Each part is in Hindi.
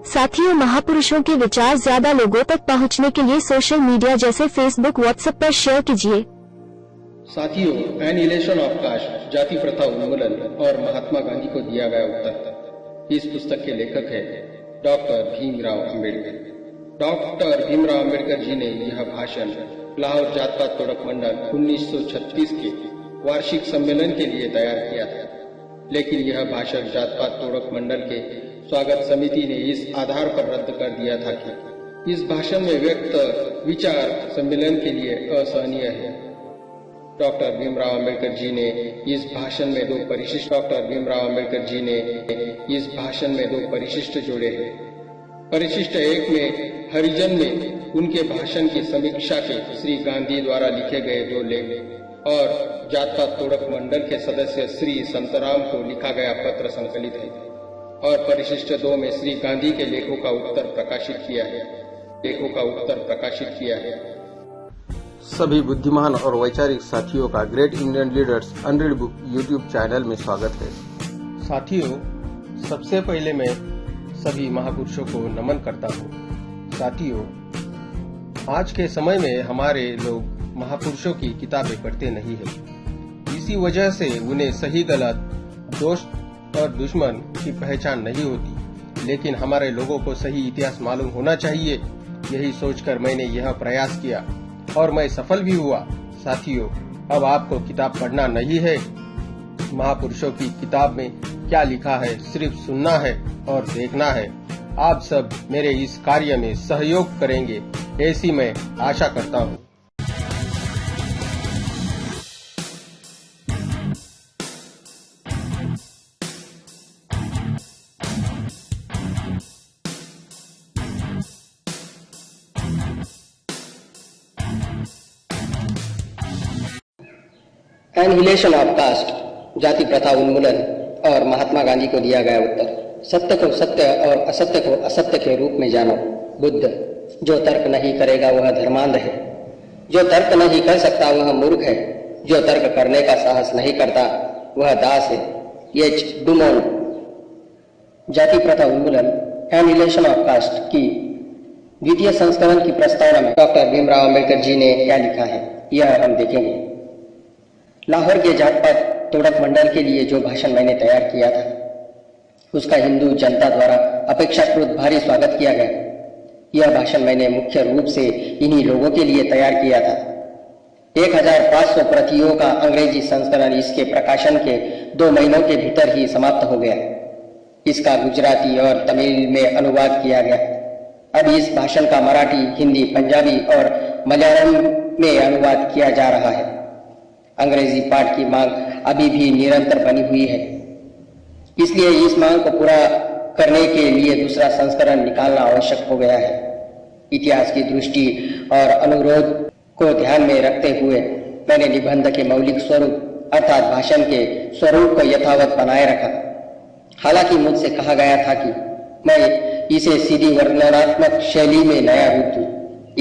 साथियों, महापुरुषों के विचार ज्यादा लोगों तक पहुंचने के लिए सोशल मीडिया जैसे फेसबुक, व्हाट्सएप पर शेयर कीजिए। साथियों, एनिहिलेशन ऑफ कास्ट, जाति प्रथा उन्मूलन और महात्मा गांधी को दिया गया उत्तर, इस पुस्तक के लेखक है डॉक्टर भीमराव अम्बेडकर। डॉक्टर भीमराव अम्बेडकर जी ने यह भाषण लाहौर जात पात तोड़क मंडल 1936 के वार्षिक सम्मेलन के लिए तैयार किया था, लेकिन यह भाषण जात पात तोड़क मंडल के स्वागत समिति ने इस आधार पर रद्द कर दिया था कि इस भाषण में व्यक्त विचार सम्मेलन के लिए असहनीय है। डॉक्टर भीमराव अम्बेडकर जी ने इस भाषण में दो परिशिष्ट जोड़े हैं। परिशिष्ट 1 में हरिजन में उनके भाषण की समीक्षा के श्री गांधी द्वारा लिखे गए 2 लेख और जात पात तोड़क मंडल के सदस्य श्री संतराम को लिखा गया पत्र संकलित है, और परिशिष्ट 2 में श्री गांधी के लेखों का उत्तर प्रकाशित किया है। सभी बुद्धिमान और वैचारिक साथियों का great Indian leaders unread book YouTube channel में स्वागत है। साथियों, सबसे पहले मैं सभी महापुरुषों को नमन करता हूँ। साथियों, आज के समय में हमारे लोग महापुरुषों की किताबें पढ़ते नहीं है। इसी वजह से उन्हें सही गलत, दोस्त और दुश्मन की पहचान नहीं होती, लेकिन हमारे लोगों को सही इतिहास मालूम होना चाहिए। यही सोचकर मैंने यह प्रयास किया और मैं सफल भी हुआ। साथियों, अब आपको किताब पढ़ना नहीं है, महापुरुषों की किताब में क्या लिखा है सिर्फ सुनना है और देखना है। आप सब मेरे इस कार्य में सहयोग करेंगे, ऐसी मैं आशा करता हूँ। एनिहिलेशन ऑफ कास्ट, जाति प्रथा उन्मूलन और महात्मा गांधी को दिया गया उत्तर। सत्य को सत्य और असत्य को असत्य के रूप में जानो। बुद्ध, जो तर्क नहीं करेगा वह धर्मांध है, जो तर्क नहीं कर सकता वह मूर्ख है, जो तर्क करने का साहस नहीं करता वह दास है। एच डुमोन। जाति प्रथा उन्मूलन, एनिहिलेशन ऑफ कास्ट की द्वितीय संस्करण की प्रस्तावना में डॉक्टर भीमराव अम्बेडकर जी ने क्या लिखा है, यह हम देखेंगे। लाहौर के जात पात तोड़क मंडल के लिए जो भाषण मैंने तैयार किया था, उसका हिंदू जनता द्वारा अपेक्षाकृत भारी स्वागत किया गया। यह भाषण मैंने मुख्य रूप से इन्हीं लोगों के लिए तैयार किया था। 1500 प्रतियों का अंग्रेजी संस्करण इसके प्रकाशन के 2 महीनों के भीतर ही समाप्त हो गया। इसका गुजराती और तमिल में अनुवाद किया गया। अब इस भाषण का मराठी, हिंदी, पंजाबी और मलयालम में अनुवाद किया जा रहा है। अंग्रेजी पाठ की मांग अभी भी निरंतर बनी हुई है, इसलिए इस मांग को पूरा करने के लिए दूसरा संस्करण निकालना आवश्यक हो गया है। इतिहास की दृष्टि और अनुरोध को ध्यान में रखते हुए मैंने निबंध के मौलिक स्वरूप अर्थात भाषण के स्वरूप को यथावत बनाए रखा। हालांकि मुझसे कहा गया था कि मैं इसे सीधी वर्णनात्मक शैली में नया रूप दूं।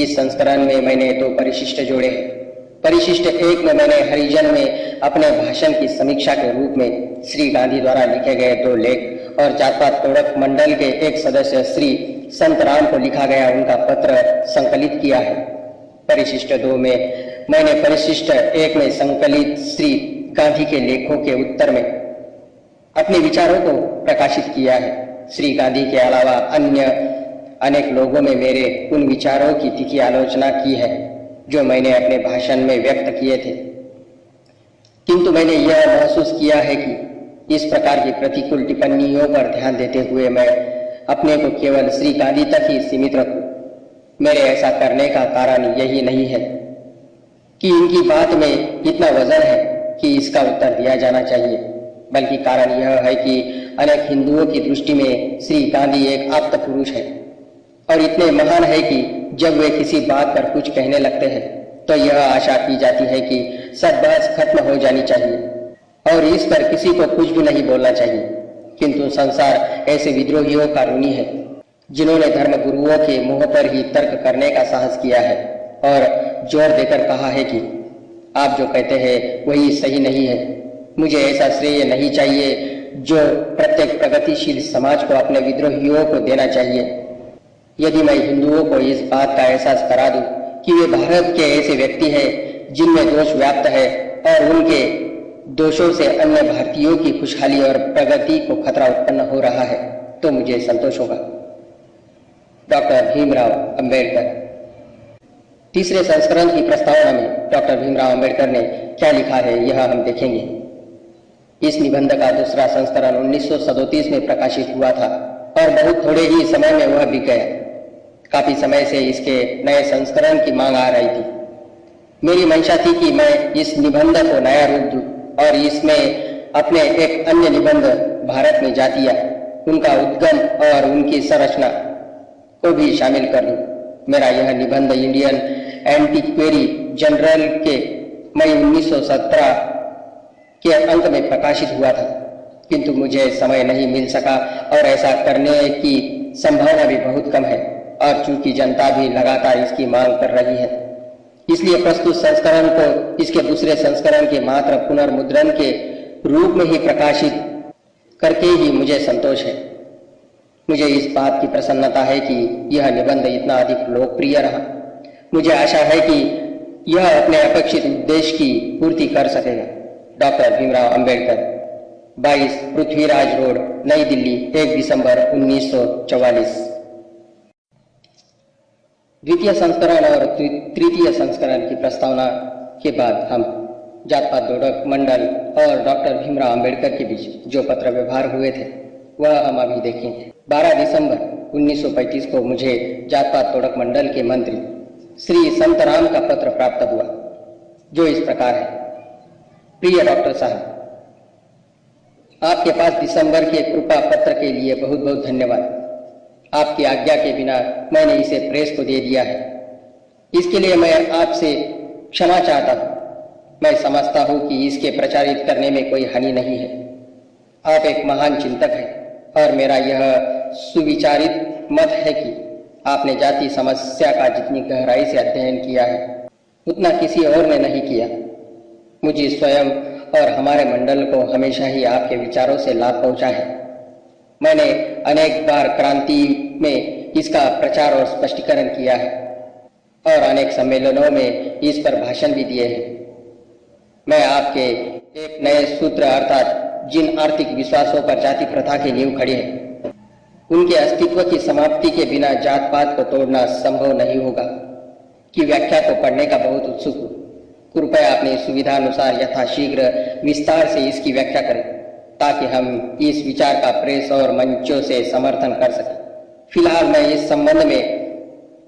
इस संस्करण में मैंने 2 परिशिष्ट जोड़े हैं। परिशिष्ट 1 में मैंने हरिजन में अपने भाषण की समीक्षा के रूप में श्री गांधी द्वारा लिखे गए 2 लेख और जात पात तोड़क मंडल के एक सदस्य श्री संतराम को लिखा गया उनका पत्र संकलित किया है। परिशिष्ट 2 में मैंने परिशिष्ट 1 में संकलित श्री गांधी के लेखों के उत्तर में अपने विचारों को प्रकाशित किया है। श्री गांधी के अलावा अन्य अनेक लोगों में मेरे उन विचारों की तीखी आलोचना की है जो मैंने अपने भाषण में व्यक्त किए थे, किंतु मैंने यह महसूस किया है कि इस प्रकार की प्रतिकूल टिप्पणियों पर ध्यान देते हुए मैं अपने को केवल श्री गांधी तक ही सीमित रखूं। मेरे ऐसा करने का कारण यही नहीं है कि इनकी बात में इतना वजन है कि इसका उत्तर दिया जाना चाहिए, बल्कि कारण यह है कि अनेक हिंदुओं की दृष्टि में श्री गांधी एक आप्त पुरुष है और इतने महान है कि जब वे किसी बात पर कुछ कहने लगते हैं तो यह आशा की जाती है कि सब बहस खत्म हो जानी चाहिए और इस पर किसी को कुछ भी नहीं बोलना चाहिए। किंतु संसार ऐसे विद्रोहियों का ऋणी है जिन्होंने धर्म गुरुओं के मुंह पर ही तर्क करने का साहस किया है और जोर देकर कहा है कि आप जो कहते हैं वही सही नहीं है, मुझे ऐसा श्रेय नहीं चाहिए जो प्रत्येक प्रगतिशील समाज को अपने विद्रोहियों को देना चाहिए। यदि मैं हिंदुओं को इस बात का एहसास करा दूं कि वे भारत के ऐसे व्यक्ति हैं जिनमें दोष व्याप्त है और उनके दोषों से अन्य भारतीयों की खुशहाली और प्रगति को खतरा उत्पन्न हो रहा है, तो मुझे संतोष होगा। डॉक्टर भीमराव अंबेडकर। तीसरे संस्करण की प्रस्तावना में डॉक्टर भीमराव अंबेडकर ने क्या लिखा है यह हम देखेंगे। इस निबंध का दूसरा संस्करण 1937 में प्रकाशित हुआ था और बहुत थोड़े ही समय में वह बिक गया। काफी समय से इसके नए संस्करण की मांग आ रही थी। मेरी मंशा थी कि मैं इस निबंध को नया रूप दूं और इसमें अपने एक अन्य निबंध भारत में जातियां, उनका उद्गम और उनकी संरचना को भी शामिल कर दूं। मेरा यह निबंध इंडियन एंटीक्वेरी जर्नल के मई 1917 के अंक में प्रकाशित हुआ था, किंतु मुझे समय नहीं मिल सका और ऐसा करने की संभावना भी बहुत कम है और चूंकि जनता भी लगातार इसकी मांग कर रही है, इसलिए प्रस्तुत संस्करण को इसके दूसरे संस्करण के मात्र पुनर्मुद्रण के रूप में ही प्रकाशित करके ही मुझे संतोष है। मुझे इस बात की प्रसन्नता है कि यह निबंध इतना अधिक लोकप्रिय रहा। मुझे आशा है कि यह अपने अपेक्षित उद्देश्य की पूर्ति कर सकेगा। डॉक्टर भीमराव अंबेडकर, 22 पृथ्वीराज रोड, नई दिल्ली, 1 दिसंबर 1944। द्वितीय संस्करण और तृतीय संस्करण की प्रस्तावना के बाद हम जात पात दोड़क मंडल और डॉक्टर भीमराव अंबेडकर के बीच जो पत्र व्यवहार हुए थे वह हम अभी देखेंगे। 12 दिसंबर 1935 को मुझे जात पात तोड़क मंडल के मंत्री श्री संतराम का पत्र प्राप्त हुआ, जो इस प्रकार है। प्रिय डॉक्टर साहब, आपके पास दिसंबर के कृपा पत्र के लिए बहुत बहुत धन्यवाद। आपकी आज्ञा के बिना मैंने इसे प्रेस को दे दिया है, इसके लिए मैं आपसे क्षमा चाहता हूँ। मैं समझता हूँ कि इसके प्रचारित करने में कोई हानि नहीं है। आप एक महान चिंतक हैं और मेरा यह सुविचारित मत है कि आपने जाति समस्या का जितनी गहराई से अध्ययन किया है उतना किसी और ने नहीं किया। मुझे स्वयं और हमारे मंडल को हमेशा ही आपके विचारों से लाभ पहुंचा है। मैंने अनेक बार क्रांति में इसका प्रचार और स्पष्टीकरण किया है और अनेक सम्मेलनों में इस पर भाषण भी दिए हैं। मैं आपके एक नए सूत्र अर्थात जिन आर्थिक विश्वासों पर जाति प्रथा की नींव खड़ी है उनके अस्तित्व की समाप्ति के बिना जात पात को तोड़ना संभव नहीं होगा की व्याख्या को पढ़ने का बहुत उत्सुक हूँ। कृपया अपनी सुविधा अनुसार यथाशीघ्र विस्तार से इसकी व्याख्या करें ताकि हम इस विचार का प्रेस और मंचों से समर्थन कर सकें। फिलहाल मैं इस संबंध में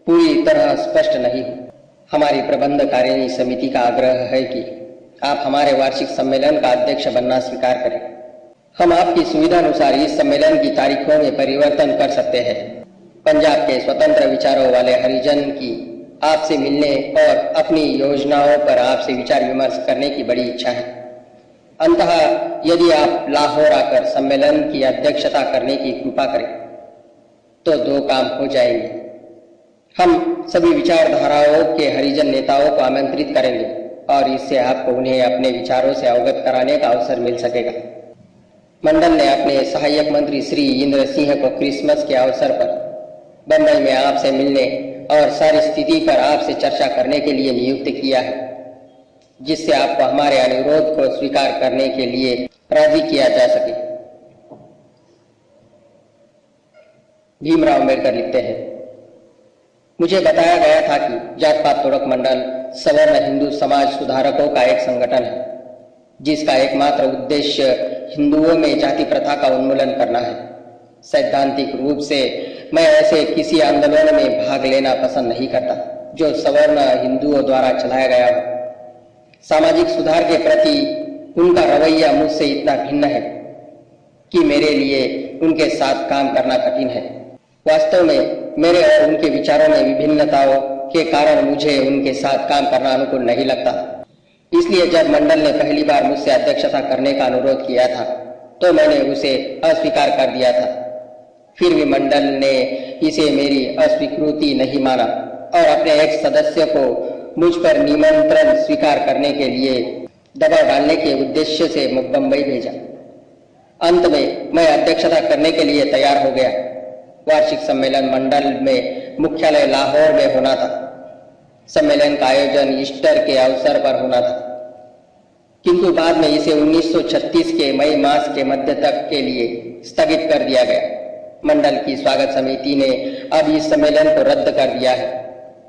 पूरी तरह स्पष्ट नहीं हूँ। हमारी प्रबंध कार्यकारिणी समिति का आग्रह है कि आप हमारे वार्षिक सम्मेलन का अध्यक्ष बनना स्वीकार करें। हम आपकी सुविधा अनुसार इस सम्मेलन की तारीखों में परिवर्तन कर सकते हैं। पंजाब के स्वतंत्र विचारों वाले हरिजन की आपसे मिलने और अपनी योजनाओं पर आपसे विचार विमर्श करने की बड़ी इच्छा है। अंततः यदि आप लाहौर आकर सम्मेलन की अध्यक्षता करने की कृपा करें तो 2 काम हो जाएंगे। हम सभी विचारधाराओं के हरिजन नेताओं को आमंत्रित करेंगे और इससे आपको उन्हें अपने विचारों से अवगत कराने का अवसर मिल सकेगा। मंडल ने अपने सहायक मंत्री श्री इंद्र सिंह को क्रिसमस के अवसर पर बंबई में आपसे मिलने और सारी स्थिति पर आपसे चर्चा करने के लिए नियुक्त किया है, जिससे आपको हमारे अनुरोध को स्वीकार करने के लिए राजी किया जा सके। भीमराव अम्बेडकर लिखते हैं, मुझे बताया गया था कि जात पात तोड़क मंडल सवर्ण हिंदू समाज सुधारकों का एक संगठन है जिसका एकमात्र उद्देश्य हिंदुओं में जाति प्रथा का उन्मूलन करना है। सैद्धांतिक रूप से मैं ऐसे किसी आंदोलन में भाग लेना पसंद नहीं करता जो सवर्ण हिंदुओं द्वारा चलाया गया हो। सामाजिक सुधार के प्रति उनका रवैया मुझसे इतना भिन्न है कि मेरे लिए उनके साथ काम करना कठिन है। वास्तव में मेरे और उनके विचारों में विभिन्नताओं के कारण मुझे उनके साथ काम करना अनुकूल नहीं लगता। इसलिए जब मंडल ने पहली बार मुझसे अध्यक्षता करने का अनुरोध किया था तो मैंने उसे अस्वीकार कर दिया था। फिर भी मंडल ने इसे मेरी अस्वीकृति नहीं माना और अपने एक सदस्य को मुझ पर निमंत्रण स्वीकार करने के लिए दबाव डालने के उद्देश्य से बंबई भेजा। अंत में मैं अध्यक्षता करने के लिए तैयार हो गया। वार्षिक सम्मेलन मंडल में मुख्यालय लाहौर में होना था। सम्मेलन का आयोजन ईस्टर के अवसर पर होना था, किंतु बाद में इसे 1936 के मई मास के मध्य तक के लिए स्थगित कर दिया गया। मंडल की स्वागत समिति ने अब इस सम्मेलन को रद्द कर दिया है।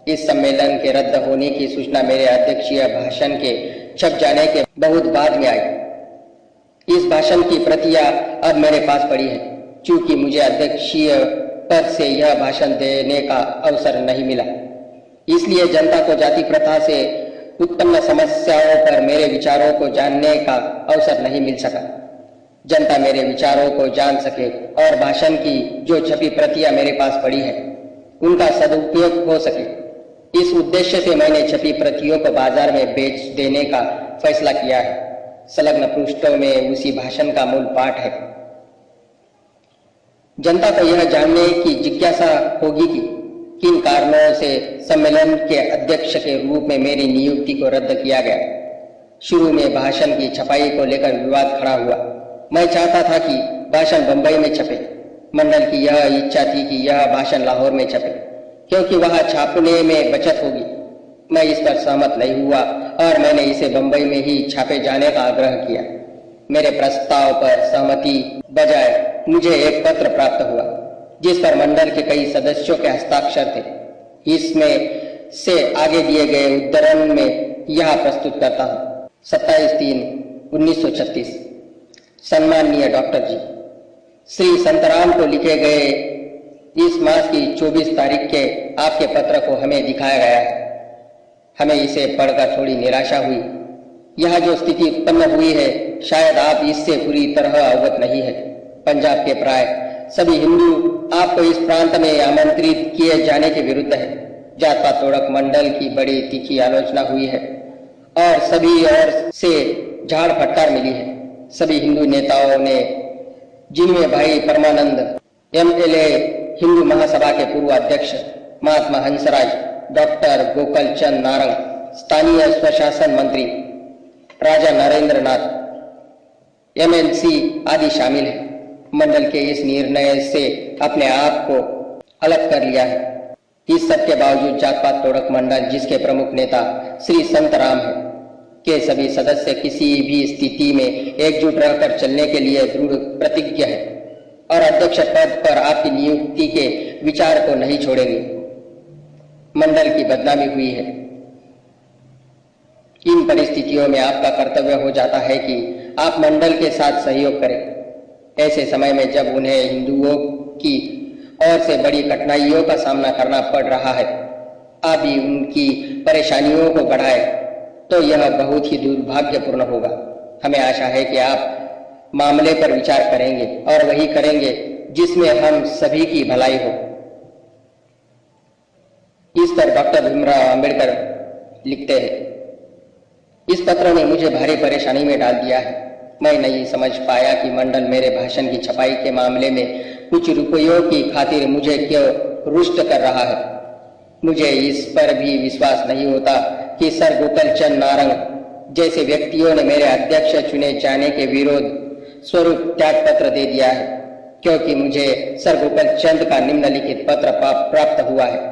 इस सम्मेलन के रद्द होने की सूचना मेरे अध्यक्षीय भाषण के छप जाने के बहुत बाद में आई। इस भाषण की प्रतियां अब मेरे पास पड़ी है। चूंकि मुझे अध्यक्षीय पद से यह भाषण देने का अवसर नहीं मिला, इसलिए जनता को जाति प्रथा से उत्पन्न समस्याओं पर मेरे विचारों को जानने का अवसर नहीं मिल सका। जनता मेरे विचारों को जान सके और भाषण की जो छपी प्रतियां मेरे पास पड़ी है उनका सदुपयोग हो सके, इस उद्देश्य से मैंने छपी प्रतियों को बाजार में बेच देने का फैसला किया है। संलग्न पृष्ठों में उसी भाषण का मूल पाठ है। जनता को यह जानने की जिज्ञासा होगी कि किन कारणों से सम्मेलन के अध्यक्ष के रूप में मेरी नियुक्ति को रद्द किया गया। शुरू में भाषण की छपाई को लेकर विवाद खड़ा हुआ। मैं चाहता था कि भाषण बंबई में छपे। मंडल की यह इच्छा थी कि यह भाषण लाहौर में छपे, क्योंकि वहां छापने में बचत होगी। मैं इस पर सहमत नहीं हुआ और मैंने इसे बंबई में ही छापे जाने का आग्रह किया। मेरे प्रस्ताव पर सहमति बजाय मुझे एक पत्र प्राप्त हुआ जिस पर मंडल के कई सदस्यों के हस्ताक्षर थे। इसमें से आगे दिए गए उद्धरण में यह प्रस्तुत करता हूँ। 27/3/1936। सम्माननीय डॉक्टर जी, श्री संतराम को लिखे गए इस मास की 24 तारीख के आपके पत्र को हमें दिखाया गया है। हमें इसे पढ़कर थोड़ी निराशा हुई। यह जो स्थिति उत्पन्न हुई है, शायद आप इससे पूरी तरह अवगत नहीं है। पंजाब के प्राय सभी हिंदू आपको इस प्रांत में आमंत्रित किए जाने के विरुद्ध है। जात पात तोड़क मंडल की बड़ी तीखी आलोचना हुई है और सभी ओर से झाड़ फटकार मिली है। सभी हिंदू नेताओं ने, जिनमें भाई परमानंद MLA हिंदू महासभा के पूर्व अध्यक्ष, महात्मा हंसराज, डॉक्टर गोकल चंद नारंग, स्थानीय स्वशासन मंत्री राजा नरेंद्र नाथ, MLC आदि शामिल हैं, मंडल के इस निर्णय से अपने आप को अलग कर लिया है। इस सब के बावजूद जात पात तोड़क मंडल, जिसके प्रमुख नेता श्री संतराम है, के सभी सदस्य किसी भी स्थिति में एकजुट रहकर चलने के लिए दृढ़ प्रतिज्ञ है और अध्यक्ष पद पर आपकी नियुक्ति के विचार को नहीं छोड़ेंगे। मंडल की बदनामी हुई है। इन परिस्थितियों में आपका कर्तव्य हो जाता है कि आप मंडल के साथ सहयोग करें। ऐसे समय में जब उन्हें हिंदुओं की ओर से बड़ी कठिनाइयों का सामना करना पड़ रहा है, आप भी उनकी परेशानियों को बढ़ाए तो यह बहुत ही दुर्भाग्यपूर्ण होगा। हमें आशा है कि आप मामले पर विचार करेंगे और वही करेंगे जिसमें हम सभी की भलाई हो। इस पर डॉक्टर भीमराव अंबेडकर लिखते हैं, इस पत्र ने मुझे भारी परेशानी में डाल दिया है। मैं नहीं समझ पाया कि मंडल मेरे भाषण की छपाई के मामले में कुछ रुपयों की खातिर मुझे क्यों रुष्ट कर रहा है। मुझे इस पर भी विश्वास नहीं होता कि सर गोकल चंद नारंग जैसे व्यक्तियों ने मेरे अध्यक्ष चुने जाने के विरोध स्वरूप त्याग पत्र दे दिया है, क्योंकि मुझे सर गोकल चंद का निम्नलिखित पत्र प्राप्त हुआ है।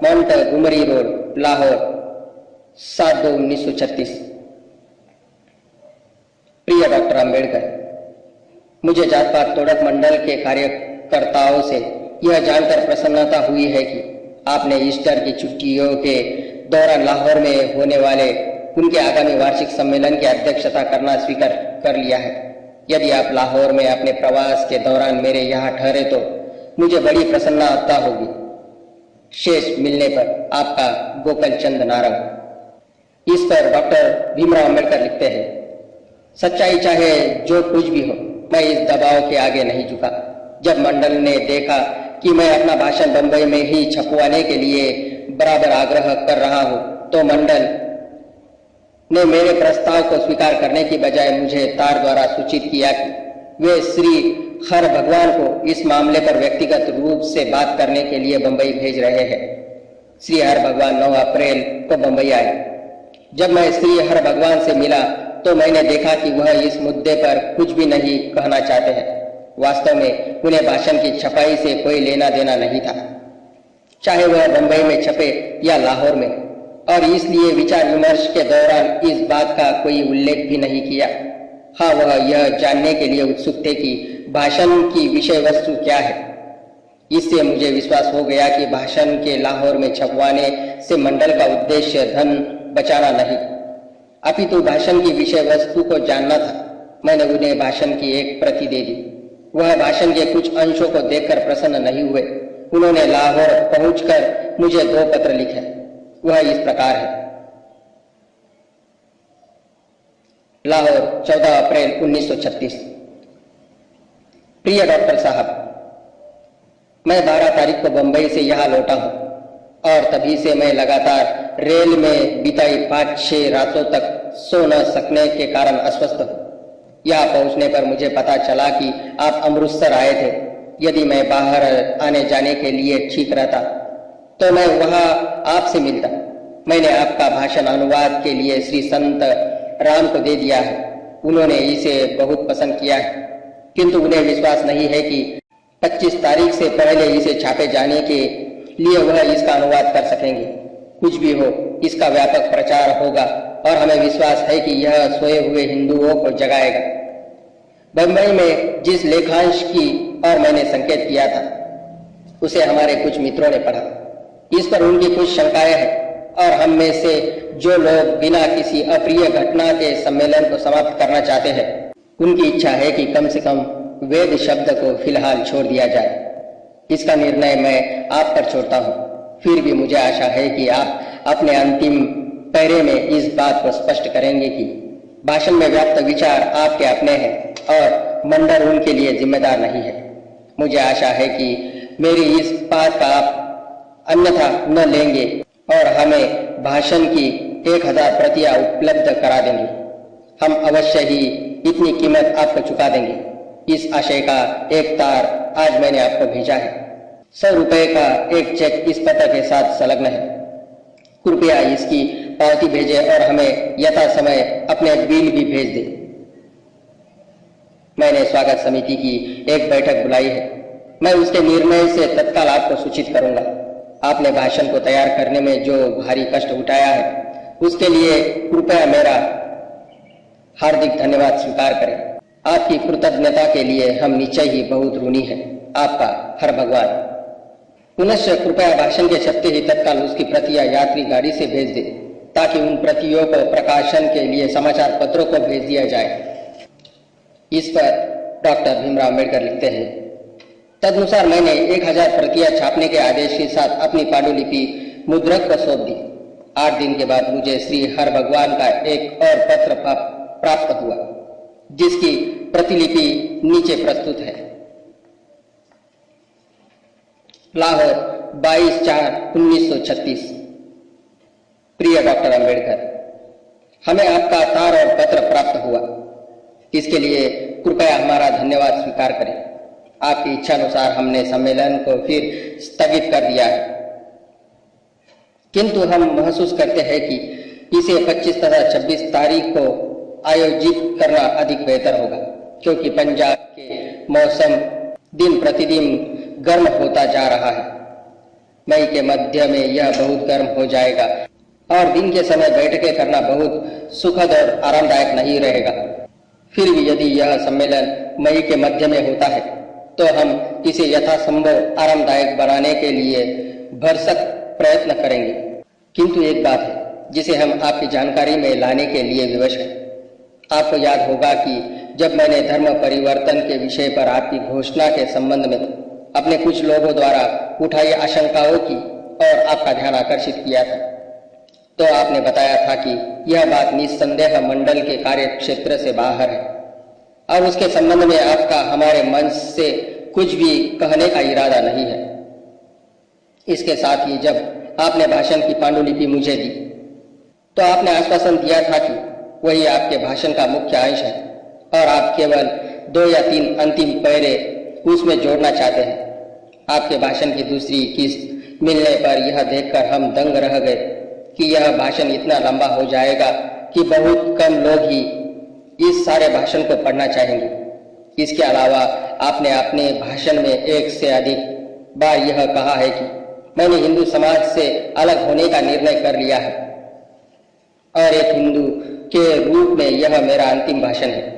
माउंट गुमरी रोड, लाहौर, 7/2/1936। प्रिय डॉक्टर अंबेडकर, मुझे जात पात तोड़क मंडल के कार्यकर्ताओं से यह जानकर प्रसन्नता हुई है कि आपने ईस्टर की छुट्टियों के दौरान लाहौर में होने वाले उनके आगामी वार्षिक सम्मेलन की अध्यक्षता करना स्वीकार कर लिया है। यदि आप लाहौर में अपने प्रवास के दौरान मेरे यहाँ ठहरे तो मुझे बड़ी प्रसन्नता होगी। शेष मिलने पर आपका गोकल चंद नारंग। इस पर डॉक्टर भीमराव अंबेडकर लिखते हैं, सच्चाई चाहे जो कुछ भी हो, मैं इस दबाव के आगे नहीं झुका। जब मंडल ने देखा कि मैं अपना भाषण बंबई में ही छपवाने के लिए बराबर आग्रह कर रहा हूं, तो मंडल ने मेरे प्रस्ताव को स्वीकार करने की बजाय मुझे तार द्वारा सूचित किया कि वे श्री हर भगवान को इस मामले पर व्यक्तिगत रूप से बात करने के लिए बंबई भेज रहे हैं। श्री हर भगवान 9 अप्रैल को बंबई आए। जब मैं श्री हर भगवान से मिला तो मैंने देखा कि वह इस मुद्दे पर कुछ भी नहीं कहना चाहते हैं। वास्तव में उन्हें भाषण की छपाई से कोई लेना देना नहीं था, चाहे वह बंबई में छपे या लाहौर में, और इसलिए विचार विमर्श के दौरान इस बात का कोई उल्लेख भी नहीं किया। हाँ, वह यह जानने के लिए उत्सुक थे कि भाषण की विषय वस्तु क्या है। इससे मुझे विश्वास हो गया कि भाषण के लाहौर में छपवाने से मंडल का उद्देश्य धन बचाना नहीं, अपितु भाषण की विषय वस्तु को जानना था। मैंने उन्हें भाषण की एक प्रति दे दी। वह भाषण के कुछ अंशों को देखकर प्रसन्न नहीं हुए। उन्होंने लाहौर पहुंचकर मुझे 2 पत्र लिखे। वह इस प्रकार है। लाहौर, 14 अप्रैल 1936। प्रिय डॉक्टर साहब, मैं 12 तारीख को बंबई से यहाँ लौटा हूँ और तभी से मैं लगातार रेल में बिताई 5-6 रातों तक सो न सकने के कारण अस्वस्थ हूँ। यहाँ पहुंचने पर मुझे पता चला कि आप अमृतसर आए थे। यदि मैं बाहर आने जाने के लिए ठीक रहता तो मैं वहां आपसे मिलता। मैंने आपका भाषण अनुवाद के लिए श्री संत राम को दे दिया है। उन्होंने इसे बहुत पसंद किया है, किंतु उन्हें विश्वास नहीं है कि 25 तारीख से पहले इसे छापे जाने के लिए वह इसका अनुवाद कर सकेंगे। कुछ भी हो, इसका व्यापक प्रचार होगा और हमें विश्वास है कि यह सोए हुए हिंदुओं को जगाएगा। बंबई में जिस लेखांश की और मैंने संकेत किया था उसे हमारे कुछ मित्रों ने पढ़ा। इस पर उनकी कुछ शंकाएं हैं और हम में से जो लोग बिना किसी अप्रिय घटना के सम्मेलन को समाप्त करना चाहते हैं, उनकी इच्छा है कि कम से कम वेद शब्द को फिलहाल छोड़ दिया जाए। इसका निर्णय मैं आप पर छोड़ता हूँ। फिर भी मुझे आशा है कि आप अपने अंतिम पैरे में इस बात को स्पष्ट करेंगे कि भाषण में व्याप्त विचार आपके अपने हैं और मंडल उनके लिए जिम्मेदार नहीं है। मुझे आशा है कि मेरी इस बात का आप अन्यथा न लेंगे और हमें भाषण की 1000 प्रतियां उपलब्ध करा देंगे। हम अवश्य ही इतनी कीमत आपको चुका देंगे। इस आशय का एक तार आज मैंने आपको भेजा है। 100 रुपए का एक चेक इस पत्र के साथ संलग्न है। कृपया इसकी पावती भेजें और हमें यथा समय अपने बिल भी भेज दें। मैंने स्वागत समिति की एक बैठक बुलाई है। मैं उसके निर्णय से तत्काल आपको सूचित करूंगा। आपने भाषण को तैयार करने में जो भारी कष्ट उठाया है उसके लिए कृपया मेरा हार्दिक धन्यवाद स्वीकार करें। आपकी कृतज्ञता के लिए हम निश्चय ही बहुत ऋणी हैं। आपका हर भगवान। पुनश्च कृपया भाषण के छपते ही तत्काल उसकी प्रतियां यात्री गाड़ी से भेज दे ताकि उन प्रतियों को प्रकाशन के लिए समाचार पत्रों को भेज दिया जाए। इस पर डॉक्टर भीमराव अम्बेडकर लिखते हैं, तदनुसार मैंने 1000 प्रतियां छापने के आदेश के साथ अपनी पांडुलिपि मुद्रक को सौंप दी। 8 दिन के बाद मुझे श्री हर भगवान का एक और पत्र प्राप्त हुआ जिसकी प्रतिलिपि नीचे प्रस्तुत है। लाहौर, 22/4/1936। प्रिय डॉक्टर अम्बेडकर, हमें आपका तार और पत्र प्राप्त हुआ। इसके लिए कृपया हमारा धन्यवाद स्वीकार करें। आपकी इच्छा अनुसार हमने सम्मेलन को फिर स्थगित कर दिया है, किंतु हम महसूस करते हैं कि इसे 25 तथा 26 तारीख को आयोजित करना अधिक बेहतर होगा, क्योंकि पंजाब के मौसम दिन प्रतिदिन गर्म होता जा रहा है। मई के मध्य में यह बहुत गर्म हो जाएगा और दिन के समय बैठकें करना बहुत सुखद और आरामदायक नहीं रहेगा। फिर भी यदि यह सम्मेलन मई के मध्य में होता है तो हम इसे यथासंभव आरामदायक बनाने के लिए भरसक प्रयत्न करेंगे। किंतु एक बात है जिसे हम आपकी जानकारी में लाने के लिए विवश हैं। आपको याद होगा कि जब मैंने धर्म परिवर्तन के विषय पर आपकी घोषणा के संबंध में अपने कुछ लोगों द्वारा उठाई आशंकाओं की और आपका ध्यान आकर्षित किया था, तो आपने बताया था कि यह बात निस्संदेह मंडल के कार्य क्षेत्र से बाहर है और उसके संबंध में आपका हमारे मंच से कुछ भी कहने का इरादा नहीं है। इसके साथ ही जब आपने भाषण की पांडुलिपि मुझे दी तो आपने आश्वासन दिया था कि वही आपके भाषण का मुख्य अंश है और आप केवल 2 या 3 अंतिम पैरे उसमें जोड़ना चाहते हैं। आपके भाषण की दूसरी किस्त मिलने पर यह देखकर हम दंग रह गए कि यह भाषण इतना लंबा हो जाएगा कि बहुत कम लोग ही इस सारे भाषण को पढ़ना चाहेंगे। इसके अलावा आपने अपने भाषण में एक से अधिक बार यह कहा है कि मैंने हिंदू समाज से अलग होने का निर्णय कर लिया है और एक हिंदू के रूप में यह मेरा अंतिम भाषण है।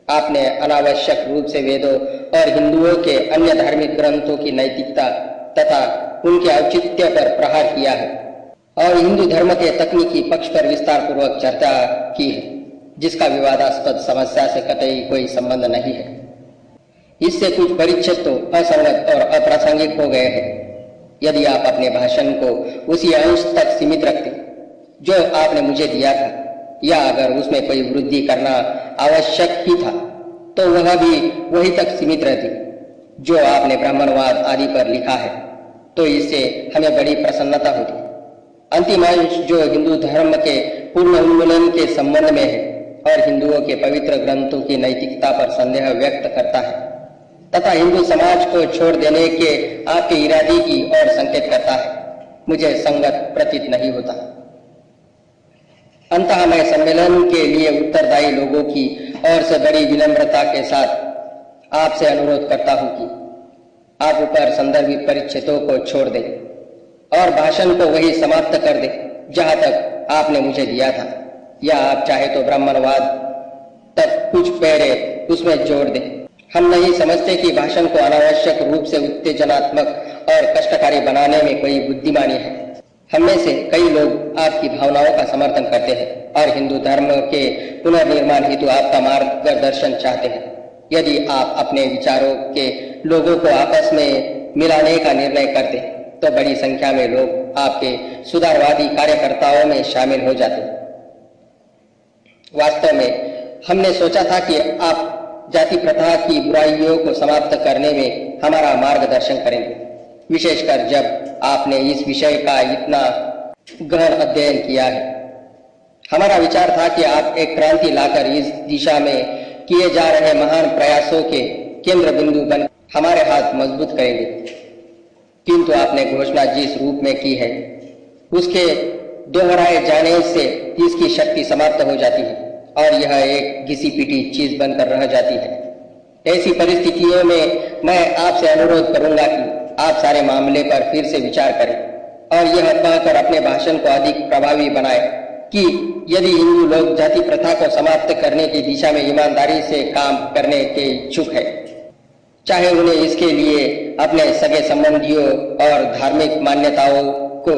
आपने अनावश्यक रूप से वेदों और हिंदुओं के अन्य धार्मिक ग्रंथों की नैतिकता तथा उनके औचित्य पर प्रहार किया है और हिंदू धर्म के तकनीकी पक्ष पर विस्तार पूर्वक चर्चा की है, जिसका विवादास्पद समस्या से कतई कोई संबंध नहीं है। इससे कुछ परिच्छेद तो असंगत और अप्रासंगिक हो गए हैं। यदि आप अपने भाषण को उसी अंश तक सीमित रखते जो आपने मुझे दिया था, या अगर उसमें कोई वृद्धि करना आवश्यक ही था तो वह भी वही तक सीमित रहती जो आपने ब्राह्मणवाद आदि पर लिखा है, तो इससे हमें बड़ी प्रसन्नता होती। अंतिम अंश जो हिंदू धर्म के पूर्ण उन्मूलन के संबंध में है और हिंदुओं के पवित्र ग्रंथों की नैतिकता पर संदेह व्यक्त करता है तथा हिंदू समाज को छोड़ देने के आपके इरादे की ओर संकेत करता है, मुझे संगत प्रतीत नहीं होता। अंततः मैं सम्मेलन के लिए उत्तरदायी लोगों की ओर से बड़ी विनम्रता के साथ आपसे अनुरोध करता हूं कि आप ऊपर संदर्भित परिच्छेदों को छोड़ दें और भाषण को वही समाप्त कर दें जहां तक आपने मुझे दिया था, या आप चाहे तो ब्राह्मणवाद तक कुछ पैरे उसमें जोड़ दें। हम नहीं समझते कि भाषण को अनावश्यक रूप से उत्तेजनात्मक और कष्टकारी बनाने में कोई बुद्धिमानी है। हम में से कई लोग आपकी भावनाओं का समर्थन करते हैं और हिंदू धर्म के पुनर्निर्माण हेतु आपका मार्गदर्शन चाहते हैं। यदि आप अपने विचारों के लोगों को आपस में मिलाने का निर्णय करते तो बड़ी संख्या में लोग आपके सुधारवादी कार्यकर्ताओं में शामिल हो जाते। वास्तव में हमने सोचा था कि आप जाति प्रथा की बुराइयों को समाप्त करने में हमारा मार्गदर्शन करेंगे, विशेषकर जब आपने इस विषय का इतना गहन अध्ययन किया है। हमारा विचार था कि आप एक क्रांति लाकर इस दिशा में किए जा रहे महान प्रयासों के केंद्र बिंदु बन हमारे हाथ मजबूत करेंगे, किंतु आपने घोषणा जिस रूप में की है उसके दोहराए जाने से इसकी शक्ति समाप्त हो जाती है और यह एक घिसी पिटी चीज बनकर रह जाती है। ऐसी परिस्थितियों में मैं आपसे अनुरोध करूंगा कि आप सारे मामले पर फिर से विचार करें और यह कहकर अपने भाषण को अधिक प्रभावी बनाए कि यदि हिंदू लोग जाति प्रथा को समाप्त करने की दिशा में ईमानदारी से काम करने के इच्छुक है, चाहे उन्हें इसके लिए अपने सगे संबंधियों और धार्मिक मान्यताओं को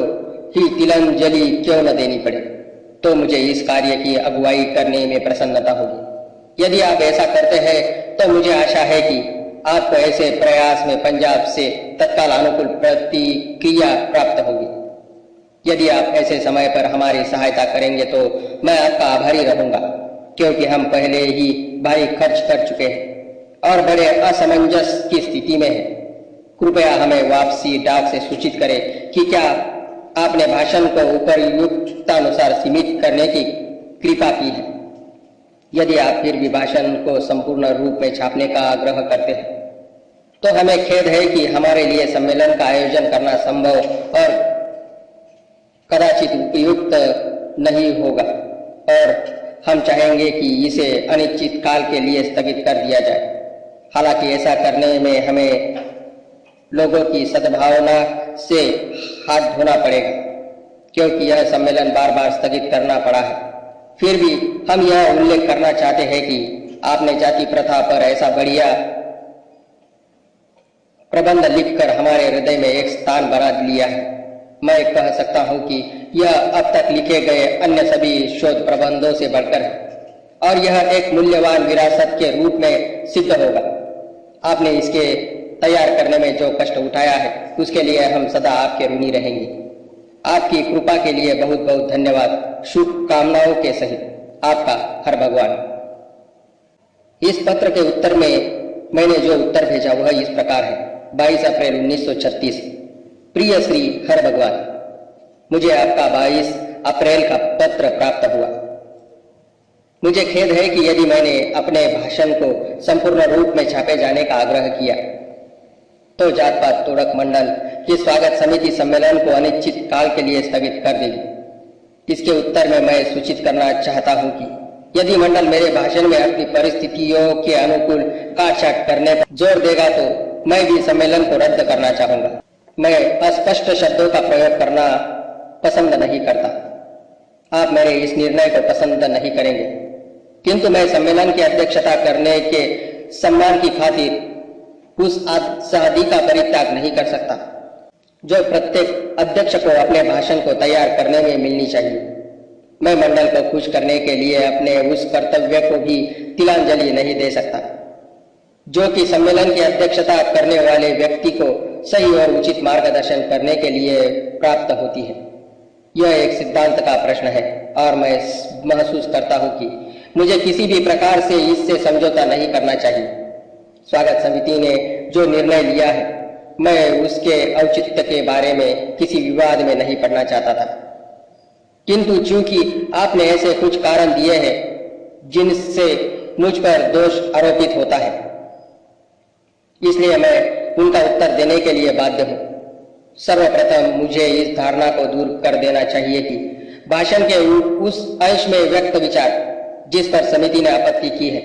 ही तिलांजलि क्यों न देनी पड़े, तो मुझे इस कार्य की अगुवाई करने में प्रसन्नता होगी। यदि आप ऐसा करते हैं तो मुझे आशा है कि आपको ऐसे प्रयास में पंजाब से तत्काल अनुकूल प्रतिक्रिया प्राप्त होगी। यदि आप ऐसे समय पर हमारी सहायता करेंगे तो मैं आपका आभारी रहूंगा, क्योंकि हम पहले ही भारी खर्च कर चुके हैं और बड़े असमंजस की स्थिति में हैं। कृपया हमें वापसी डाक से सूचित करें कि क्या आपने भाषण को उपयुक्तानुसार सीमित करने की कृपा की है। यदि आप फिर भी भाषण को संपूर्ण रूप में छापने का आग्रह करते हैं तो हमें खेद है कि हमारे लिए सम्मेलन का आयोजन करना संभव और कदाचित उपयुक्त नहीं होगा और हम चाहेंगे कि इसे अनिश्चित काल के लिए स्थगित कर दिया जाए। हालांकि ऐसा करने में हमें लोगों की सद्भावना से हाथ धोना पड़ेगा, क्योंकि यह सम्मेलन बार बार स्थगित करना पड़ा है। फिर भी हम यह उल्लेख करना चाहते हैं कि आपने जाति प्रथा पर ऐसा बढ़िया प्रबंध लिखकर हमारे हृदय में एक स्थान बना लिया है। मैं कह सकता हूं कि यह अब तक लिखे गए अन्य सभी शोध प्रबंधों से बढ़कर है और यह एक मूल्यवान विरासत के रूप में सिद्ध होगा। आपने इसके तैयार करने में जो कष्ट उठाया है उसके लिए हम सदा आपके ऋणी रहेंगे। आपकी कृपा के लिए बहुत बहुत धन्यवाद। शुभकामनाओं के सहित आपका हर भगवान। इस पत्र के उत्तर में मैंने जो उत्तर भेजा वह इस प्रकार है। 22 अप्रैल 1936। प्रिय श्री हर भगवान, मुझे आपका 22 अप्रैल का पत्र प्राप्त हुआ। मुझे खेद है कि यदि मैंने अपने भाषण को संपूर्ण रूप में छापे जाने का आग्रह किया तो जात पात तोड़क मंडल की स्वागत समिति सम्मेलन को अनिश्चित काल के लिए स्थगित कर देगी। इसके उत्तर में मैं सूचित करना चाहता हूं कि यदि मंडल मेरे भाषण में अपनी परिस्थितियों के अनुकूल काटछाट करने पर जोर देगा तो मैं भी सम्मेलन को रद्द करना चाहूंगा। मैं अस्पष्ट शब्दों का प्रयोग करना पसंद नहीं करता। आप मेरे इस निर्णय को पसंद नहीं करेंगे, किंतु मैं सम्मेलन की अध्यक्षता करने के सम्मान की खातिर उस आजादी का परित्याग नहीं कर सकता जो प्रत्येक अध्यक्ष को अपने भाषण को तैयार करने में मिलनी चाहिए। मैं मंडल को खुश करने के लिए अपने उस कर्तव्य को भी तिलांजलि नहीं दे सकता जो कि सम्मेलन की अध्यक्षता करने वाले व्यक्ति को सही और उचित मार्गदर्शन करने के लिए प्राप्त होती है। यह एक सिद्धांत का प्रश्न है और मैं महसूस करता हूं कि मुझे किसी भी प्रकार से इससे समझौता नहीं करना चाहिए। स्वागत समिति ने जो निर्णय लिया है, मैं उसके औचित्य के बारे में किसी विवाद में नहीं पड़ना चाहता था, किंतु चूंकि आपने ऐसे कुछ कारण दिए हैं जिनसे मुझ पर दोष आरोपित होता है, इसलिए मैं उनका उत्तर देने के लिए बाध्य हूं। सर्वप्रथम मुझे इस धारणा को दूर कर देना चाहिए कि भाषण के उस अंश में व्यक्त विचार जिस पर समिति ने आपत्ति की है,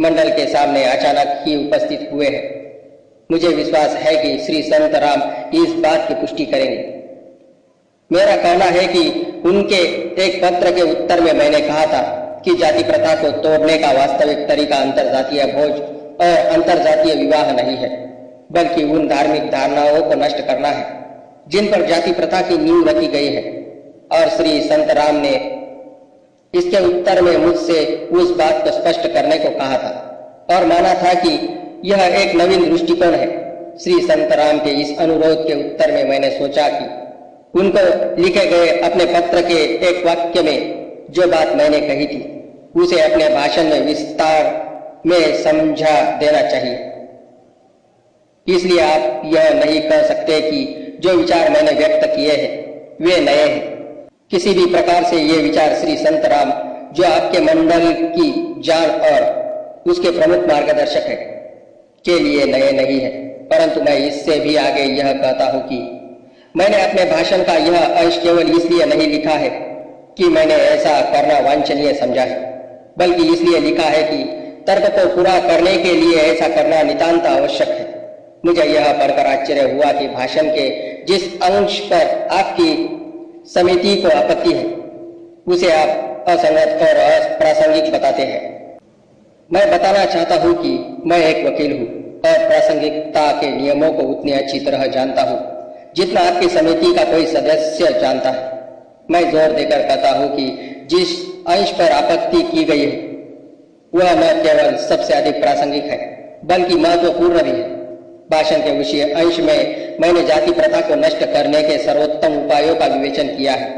मंडल के सामने अचानक ही उपस्थित हुए हैं। मुझे विश्वास है कि श्री संत राम इस बात की पुष्टि करेंगे। मेरा कहना है कि उनके एक पत्र के उत्तर में मैंने कहा था कि जाति प्रथा को तोड़ने का वास्तविक तरीका अंतरजातीय भोज और अंतरजातीय विवाह नहीं है, बल्कि उन धार्मिक धारणाओं को नष्ट करना है जिन पर जाति प्रथा की नींव रखी गई है। और श्री संत राम ने इसके उत्तर में मुझसे उस बात को स्पष्ट करने को कहा था और माना था कि यह एक नवीन दृष्टिकोण है। श्री संत राम के इस अनुरोध के उत्तर में मैंने सोचा कि उनको लिखे गए अपने पत्र के एक वाक्य में जो बात मैंने कही थी उसे अपने भाषण में विस्तार में समझा देना चाहिए। इसलिए आप यह नहीं कह सकते कि जो विचार मैंने व्यक्त किए हैं वे नए हैं। किसी भी प्रकार से ये विचार श्री संत राम, जो आपके मंडल की जान और उसके प्रमुख मार्गदर्शक है, के लिए नए नहीं है, परंतु मैं इससे भी आगे यह कहता हूं कि मैंने अपने भाषण का यह अंश केवल इसलिए नहीं लिखा है कि मैंने ऐसा करना वांछनीय समझा है, बल्कि इसलिए लिखा है कि तर्क को पूरा करने के लिए ऐसा करना नितांत आवश्यक है। मुझे यह पढ़कर आश्चर्य हुआ कि भाषण के जिस अंश पर आपकी समिति को आपत्ति है उसे आप असंगत और अप्रासंगिक बताते हैं। मैं बताना चाहता हूं कि मैं एक वकील हूं और प्रासंगिकता के नियमों को उतनी अच्छी तरह जानता हूं जितना आपकी समिति का कोई सदस्य जानता है। मैं जोर देकर कहता हूं कि जिस अंश पर आपत्ति की गई है वह न केवल सबसे अधिक प्रासंगिक है बल्कि महत्वपूर्ण भी है। भाषण के उसी अंश में मैंने जाति प्रथा को नष्ट करने के सर्वोत्तम उपायों का विवेचन किया है।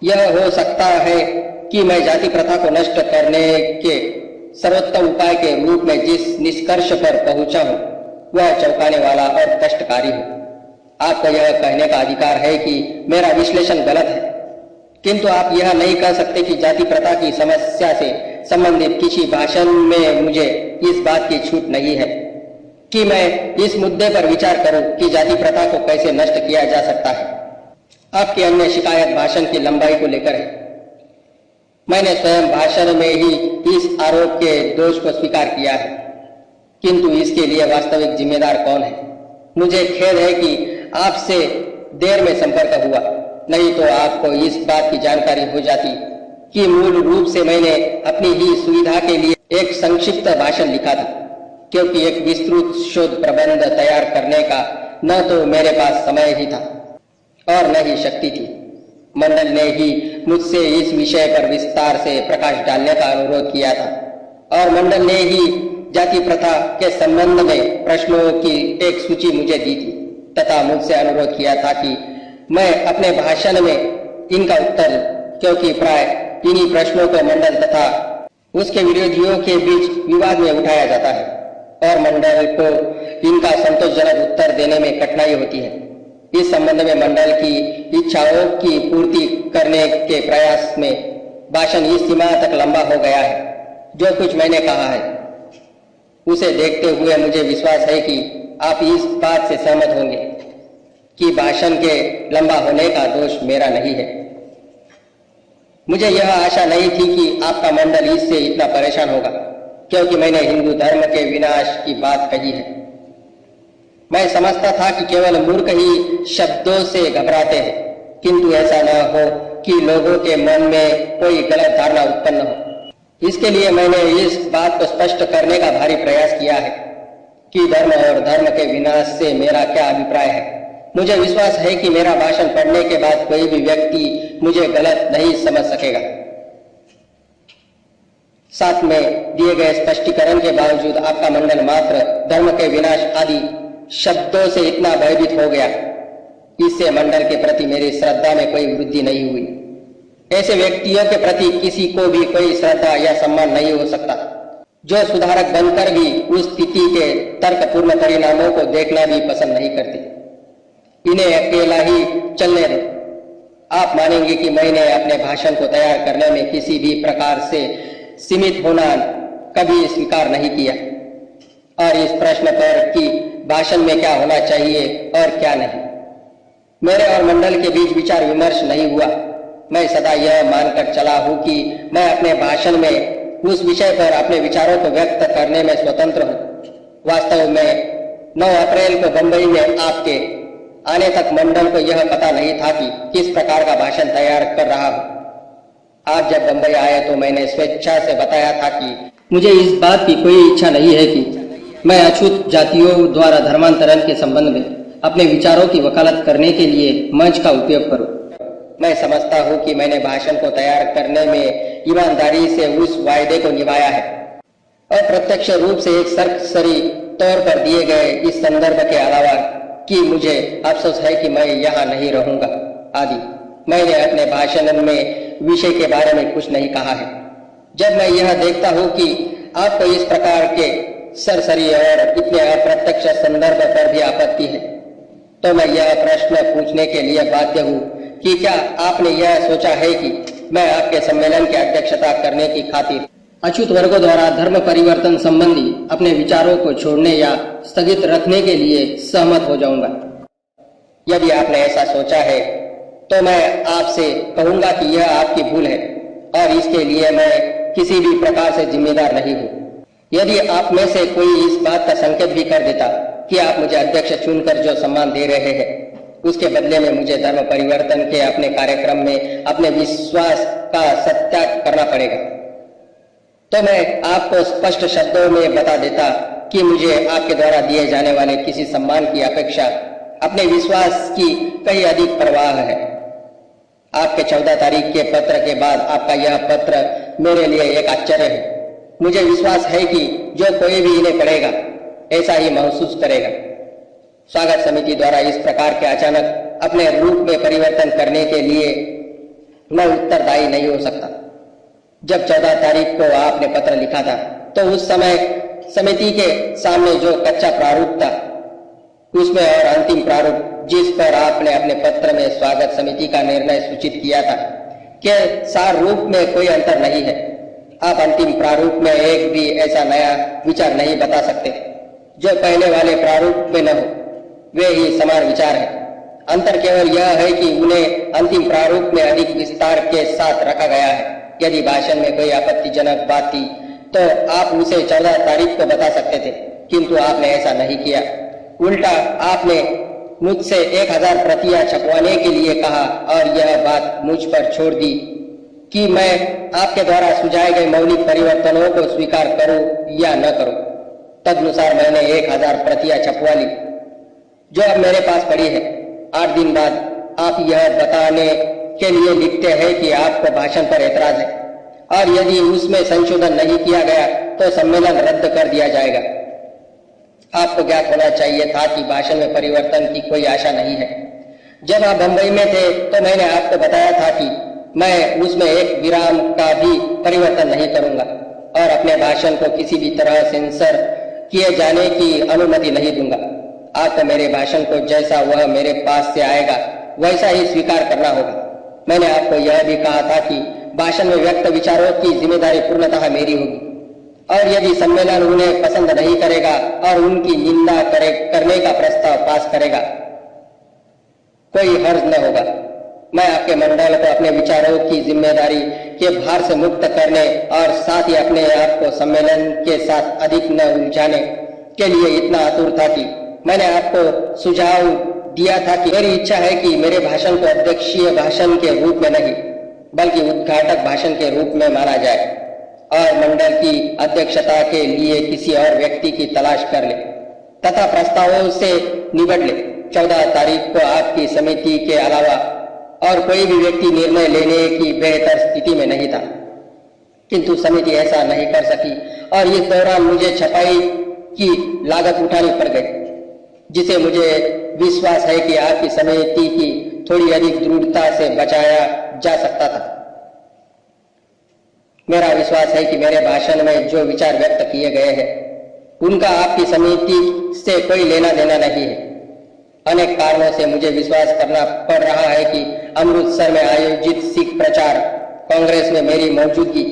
यह हो सकता है कि मैं जाति प्रथा को नष्ट करने के सर्वोत्तम उपाय के रूप में जिस निष्कर्ष पर पहुंचा हूं वह चौंकाने वाला और कष्टकारी हो। आपको यह कहने का अधिकार है कि मेरा विश्लेषण गलत है, किंतु आप यह नहीं कह सकते कि जाति प्रथा की समस्या से संबंधित किसी भाषण में मुझे इस बात की छूट नहीं है कि मैं इस मुद्दे पर विचार करूं कि जाति प्रथा को कैसे नष्ट किया जा सकता है। आपकी अन्य शिकायत भाषण की लंबाई को लेकर है। मैंने स्वयं भाषण में ही इस आरोप के दोष को स्वीकार किया है, किंतु इसके लिए वास्तविक जिम्मेदार कौन है? मुझे खेद है कि आपसे देर में संपर्क हुआ, नहीं तो आपको इस बात की जानकारी हो जाती कि मूल रूप से मैंने अपनी ही सुविधा के लिए एक संक्षिप्त भाषण लिखा था, क्योंकि एक विस्तृत शोध प्रबंध तैयार करने का न तो मेरे पास समय ही था और न ही शक्ति थी। मंडल ने ही मुझसे इस विषय पर विस्तार से प्रकाश डालने का अनुरोध किया था और मंडल ने ही जाति प्रथा के संबंध में प्रश्नों की एक सूची मुझे दी थी तथा मुझसे अनुरोध किया था कि मैं अपने भाषण में इनका उत्तर दूं, क्योंकि प्राय इन्हीं प्रश्नों को मंडल तथा उसके विरोधियों के बीच विवाद में उठाया जाता है और मंडल को इनका संतोषजनक उत्तर देने में कठिनाई होती है। इस संबंध में मंडल की इच्छाओं की पूर्ति करने के प्रयास में भाषण इस सीमा तक लंबा हो गया है। जो कुछ मैंने कहा है उसे देखते हुए मुझे विश्वास है कि आप इस बात से सहमत होंगे कि भाषण के लंबा होने का दोष मेरा नहीं है। मुझे यह आशा नहीं थी कि आपका मंडल इससे इतना परेशान होगा, क्योंकि मैंने हिंदू धर्म के विनाश की बात कही है। मैं समझता था कि केवल मूर्ख ही शब्दों से घबराते हैं, किंतु ऐसा न हो कि लोगों के मन में कोई गलत धारणा उत्पन्न हो। इसके लिए मैंने इस बात को स्पष्ट करने का भारी प्रयास किया है कि धर्म और धर्म के विनाश से मेरा क्या अभिप्राय है। मुझे विश्वास है कि मेरा भाषण पढ़ने के बाद कोई भी व्यक्ति मुझे गलत नहीं समझ सकेगा। साथ में दिए गए स्पष्टीकरण के बावजूद आपका मंडल मात्र धर्म के विनाश आदि शब्दों से इतना भयभीत हो गया, इससे मंडल के प्रति मेरी श्रद्धा में कोई वृद्धि नहीं हुई। ऐसे व्यक्तियों के प्रति किसी को भी कोई श्रद्धा या सम्मान नहीं हो सकता जो सुधारक बनकर भी उस स्थिति के तर्कपूर्ण परिणामों को देखना भी पसंद नहीं करते। इन्हें अकेला ही चलने दो। आप मानेंगे कि मैंने अपने भाषण को तैयार करने में किसी भी प्रकार से सीमित होना कभी स्वीकार नहीं किया, और इस प्रश्न पर कि भाषण में क्या होना चाहिए और क्या नहीं, मेरे और मंडल के बीच विचार विमर्श नहीं हुआ। मैं सदा यह मानकर चला हूं कि मैं अपने भाषण में उस विषय पर अपने विचारों को व्यक्त करने में स्वतंत्र हूं। वास्तव में 9 अप्रैल को बंबई में आपके आने तक मंडल को यह पता नहीं था कि किस प्रकार का भाषण तैयार कर रहा हूं। आप जब बंबई आए तो मैंने स्वेच्छा से बताया था कि मुझे इस बात की कोई इच्छा नहीं है कि मैं अछूत जातियों द्वारा धर्मांतरण के संबंध में अपने विचारों की वकालत करने के लिए मंच का उपयोग करूं। मैं समझता हूं कि मैंने भाषण को तैयार करने में ईमानदारी से उस वायदे को निभाया है। अप्रत्यक्ष रूप से एक सरसरी तौर पर दिए गए इस संदर्भ के अलावा कि मुझे अफसोस है कि मैं यहाँ नहीं रहूंगा आदि, मैंने अपने भाषण में विषय के बारे में कुछ नहीं कहा है। जब मैं यह देखता हूँ कि आपको इस प्रकार के सरसरी और इतने अप्रत्यक्ष संदर्भ पर भी आपत्ति है, तो मैं यह प्रश्न पूछने के लिए बाध्य हूँ कि क्या आपने यह सोचा है कि मैं आपके सम्मेलन की अध्यक्षता करने की खातिर अछूत वर्गों द्वारा धर्म परिवर्तन संबंधी अपने विचारों को छोड़ने या स्थगित रखने के लिए सहमत हो जाऊंगा? यदि आपने ऐसा सोचा है तो मैं आपसे कहूंगा कि यह आपकी भूल है और इसके लिए मैं किसी भी प्रकार से जिम्मेदार नहीं हूँ। यदि आप में से कोई इस बात का संकेत भी कर देता कि आप मुझे अध्यक्ष चुनकर जो सम्मान दे रहे हैं उसके बदले में मुझे धर्म परिवर्तन के अपने कार्यक्रम में अपने विश्वास का सत्याग करना पड़ेगा, तो मैं आपको स्पष्ट शब्दों में बता देता कि मुझे आपके द्वारा दिए जाने वाले किसी सम्मान की अपेक्षा अपने विश्वास की कहीं अधिक परवाह है। आपके 14 तारीख के पत्र के बाद आपका यह पत्र मेरे लिए एक आश्चर्य है। मुझे विश्वास है कि जो कोई भी इन्हें पढ़ेगा ऐसा ही महसूस करेगा। स्वागत समिति द्वारा इस प्रकार के अचानक अपने रूप में परिवर्तन करने के लिए मैं उत्तरदायी नहीं हो सकता। जब 14 तारीख को आपने पत्र लिखा था तो उस समय समिति के सामने जो कच्चा प्रारूप था उसमें और अंतिम प्रारूप जिस पर आपने अपने पत्र में स्वागत समिति का निर्णय सूचित किया था के सार रूप में कोई अंतर नहीं है। आप अंतिम प्रारूप में एक भी ऐसा नया विचार नहीं बता सकते जो पहले वाले प्रारूप में न हो। वे ही समान विचार है। अंतर केवल यह है कि उन्हें अंतिम प्रारूप में अधिक विस्तार के साथ रखा गया है। यदि भाषण में कोई आपत्तिजनक बात थी तो आप उसे 14 तारीख को बता सकते थे, किंतु आपने ऐसा नहीं किया। उल्टा आपने मुझसे 1000 प्रतियां छपवाने के लिए कहा और यह बात मुझ पर छोड़ दी कि मैं आपके द्वारा सुझाए गए मौलिक परिवर्तनों को स्वीकार करूं या न करूं। तदनुसार मैंने 1000 प्रतियां छपवा ली जो अब मेरे पास पड़ी है। 8 दिन बाद आप यह बताने के लिए लिखते हैं कि आपको भाषण पर ऐतराज है और यदि उसमें संशोधन नहीं किया गया तो सम्मेलन रद्द कर दिया जाएगा। आपको ज्ञात होना चाहिए था कि भाषण में परिवर्तन की कोई आशा नहीं है। जब आप बंबई में थे तो मैंने आपको बताया था कि मैं उसमें एक विराम का भी परिवर्तन नहीं करूंगा और अपने भाषण को किसी भी तरह सेंसर किए जाने की अनुमति नहीं दूंगा। आपको मेरे भाषण को जैसा वह मेरे पास से आएगा वैसा ही स्वीकार करना होगा। मैंने आपको यह भी कहा था कि भाषण में व्यक्त विचारों की जिम्मेदारी पूर्णतः मेरी होगी और यदि सम्मेलन उन्हें पसंद नहीं करेगा और उनकी निंदा करने का प्रस्ताव पास करेगा कोई हर्ज न होगा। मैं आपके मंडल को अपने विचारों की जिम्मेदारी के भार से मुक्त करने और साथ ही अपने आप को सम्मेलन के साथ अधिक न उलझाने के लिए इतना आतुर था कि मैंने आपको सुझाव दिया था कि मेरी इच्छा है कि मेरे भाषण को अध्यक्षीय भाषण के रूप में नहीं बल्कि उद्घाटक भाषण के रूप में माना जाए और मंडल की अध्यक्षता के लिए किसी और व्यक्ति की तलाश कर ले तथा प्रस्तावों से निबट ले। 14 तारीख को आपकी समिति के अलावा और कोई भी व्यक्ति निर्णय लेने की बेहतर स्थिति में नहीं था, किंतु समिति ऐसा नहीं कर सकी और इस दौरान मुझे छपाई की लागत उठानी पड़ गई, जिसे मुझे विश्वास है कि आपकी समिति की थोड़ी अधिक दृढ़ता से बचाया जा सकता था। मेरा विश्वास है कि मेरे भाषण में जो विचार व्यक्त किए गए हैं उनका आपकी समिति से कोई लेना देना नहीं है। अनेक कारणों से मुझे विश्वास करना पड़ रहा है कि अमृतसर में आयोजित सिख प्रचार कांग्रेस में मेरी मौजूदगी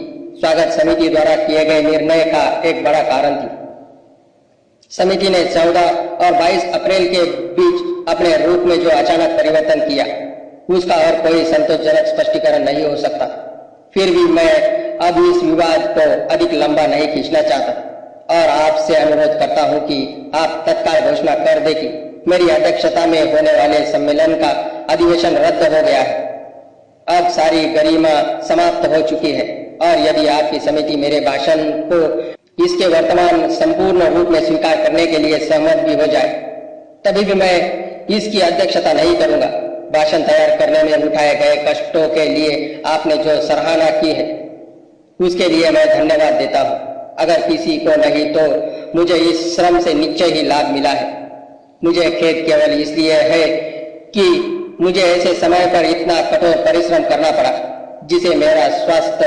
स्वागत समिति द्वारा किए गए निर्णय का एक बड़ा कारण थी। समिति ने 14 और 22 अप्रैल के बीच अपने रूप में जो अचानक परिवर्तन किया उसका और कोई संतोषजनक स्पष्टीकरण नहीं हो सकता। फिर भी मैं अब इस विवाद को अधिक लंबा नहीं खींचना चाहता और आपसे अनुरोध करता हूं कि आप तत्काल घोषणा कर दें कि मेरी अध्यक्षता में होने वाले सम्मेलन का अधिवेशन रद्द हो गया है। अब सारी गरिमा समाप्त हो चुकी है और यदि आपकी समिति मेरे भाषण को इसके वर्तमान संपूर्ण रूप में स्वीकार करने के लिए सहमत भी हो जाए तभी भी मैं इसकी अध्यक्षता नहीं करूंगा। भाषण तैयार करने में उठाए गए कष्टों के लिए आपने जो सराहना की है उसके लिए मैं धन्यवाद देता हूं। अगर किसी को नहीं तो मुझे इस श्रम से निश्चय ही लाभ मिला है। मुझे खेद केवल इसलिए है कि मुझे ऐसे समय पर इतना कठोर परिश्रम करना पड़ा जिसे मेरा स्वास्थ्य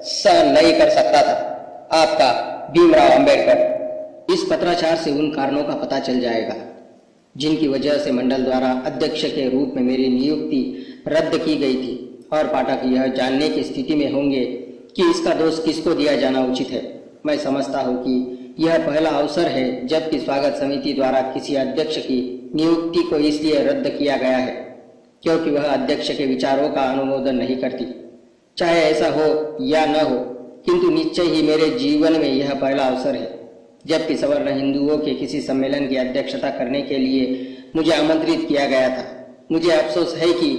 सहन नहीं कर सकता था। आपका भीमराव अंबेडकर। इस पत्राचार से उन कारणों का पता चल जाएगा जिनकी वजह से मंडल द्वारा अध्यक्ष के रूप में मेरी नियुक्ति रद्द की गई थी और पाठक यह जानने की स्थिति में होंगे कि इसका दोष किसको दिया जाना उचित है। मैं समझता हूं कि यह पहला अवसर है जबकि स्वागत समिति द्वारा किसी अध्यक्ष की नियुक्ति को इसलिए रद्द किया गया है क्योंकि वह अध्यक्ष के विचारों का अनुमोदन नहीं करती। चाहे ऐसा हो या न हो, किंतु निश्चय ही मेरे जीवन में यह पहला अवसर है जबकि सवर्ण हिंदुओं के किसी सम्मेलन की अध्यक्षता करने के लिए मुझे आमंत्रित किया गया था। मुझे अफसोस है कि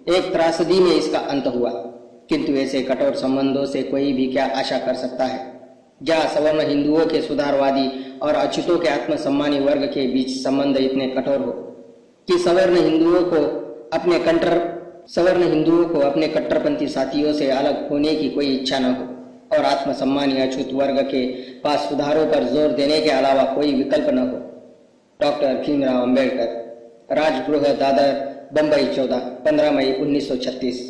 एक त्रासदी में इसका अंत हुआ, किंतु ऐसे कठोर संबंधों से कोई भी क्या आशा कर सकता है जहाँ सवर्ण हिंदुओं के सुधारवादी और अछूतों के आत्मसम्मानी वर्ग के बीच संबंध इतने कठोर हो कि सवर्ण हिंदुओं को अपने कट्टरपंथी साथियों से अलग होने की कोई इच्छा न हो और आत्मसम्मानी अछूत वर्ग के पास सुधारों पर जोर देने के अलावा कोई विकल्प न हो। डॉक्टर भीमराव अंबेडकर, राजगृह दादर, बंबई 15 मई 1936।